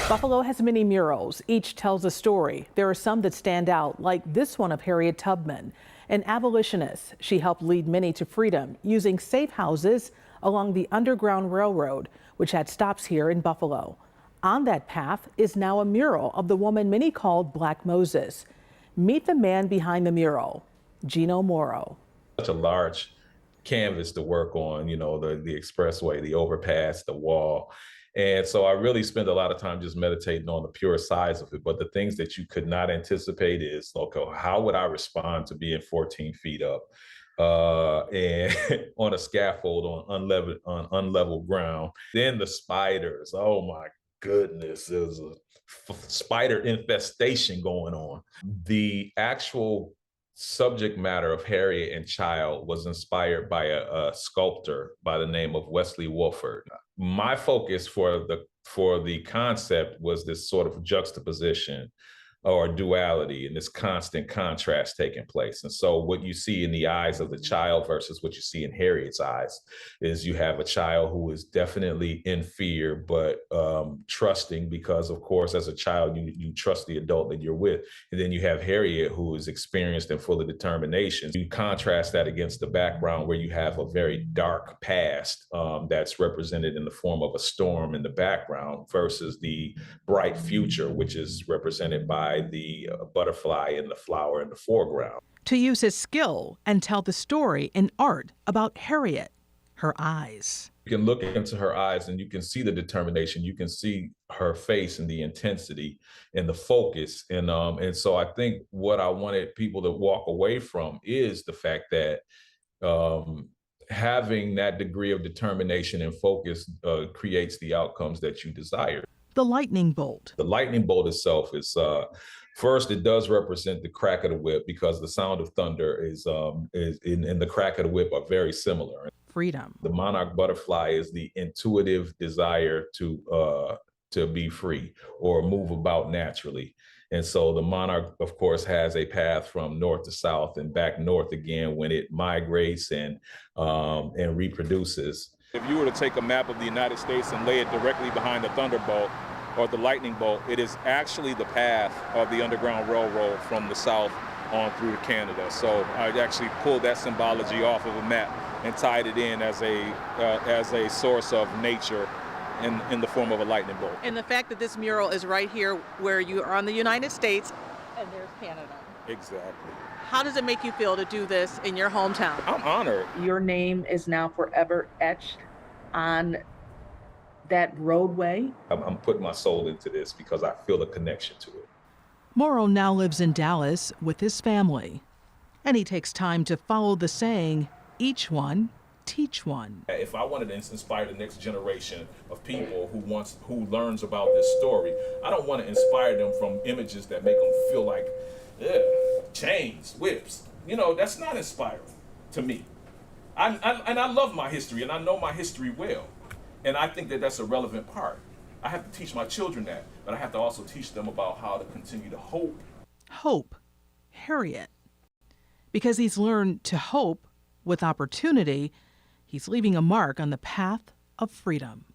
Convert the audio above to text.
Buffalo has many murals. Each tells a story. There are some that stand out, like this one of Harriet Tubman, an abolitionist. She helped lead many to freedom using safe houses along the Underground Railroad, which had stops here in Buffalo. On that path is now a mural of the woman many called Black Moses. Meet the man behind the mural, Gino Morrow. Such a large canvas to work on, the expressway, the overpass, the wall. And so I really spend a lot of time just meditating on the pure size of it. But the things that you could not anticipate is, okay, how would I respond to being 14 feet up and on a scaffold on unlevel ground? Then the spiders, oh my goodness, there's a spider infestation going on. The actual subject matter of Harriet and Child was inspired by a sculptor by the name of Wesley Wolford. My focus for the concept was this sort of juxtaposition or duality and this constant contrast taking place. And so what you see in the eyes of the child versus what you see in Harriet's eyes is you have a child who is definitely in fear, but trusting, because of course, as a child, you trust the adult that you're with. And then you have Harriet, who is experienced and full of determination. You contrast that against the background where you have a very dark past that's represented in the form of a storm in the background versus the bright future, which is represented by the butterfly and the flower in the foreground. To use his skill and tell the story in art about Harriet, her eyes. You can look into her eyes and you can see the determination. You can see her face and the intensity and the focus. And so I think what I wanted people to walk away from is the fact that having that degree of determination and focus creates the outcomes that you desire. The lightning bolt. The lightning bolt itself is, first, it does represent the crack of the whip, because the sound of thunder is and the crack of the whip are very similar. Freedom. The monarch butterfly is the intuitive desire to be free or move about naturally. And so the monarch, of course, has a path from north to south and back north again when it migrates and reproduces. If you were to take a map of the United States and lay it directly behind the thunderbolt or the lightning bolt, it is actually the path of the Underground Railroad from the south on through to Canada. So I actually pulled that symbology off of a map and tied it in as a source of nature in the form of a lightning bolt. And the fact that this mural is right here where you are on the United States and there's Canada. Exactly. How does it make you feel to do this in your hometown? I'm honored. Your name is now forever etched on that roadway. I'm putting my soul into this because I feel a connection to it. Morrow now lives in Dallas with his family, and he takes time to follow the saying, each one, teach one. If I wanted to inspire the next generation of people who learns about this story, I don't want to inspire them from images that make them feel like, chains, whips. That's not inspiring to me. And I love my history, and I know my history well. And I think that that's a relevant part. I have to teach my children that, but I have to also teach them about how to continue to hope. Hope, Harriet. Because he's learned to hope with opportunity, he's leaving a mark on the path of freedom.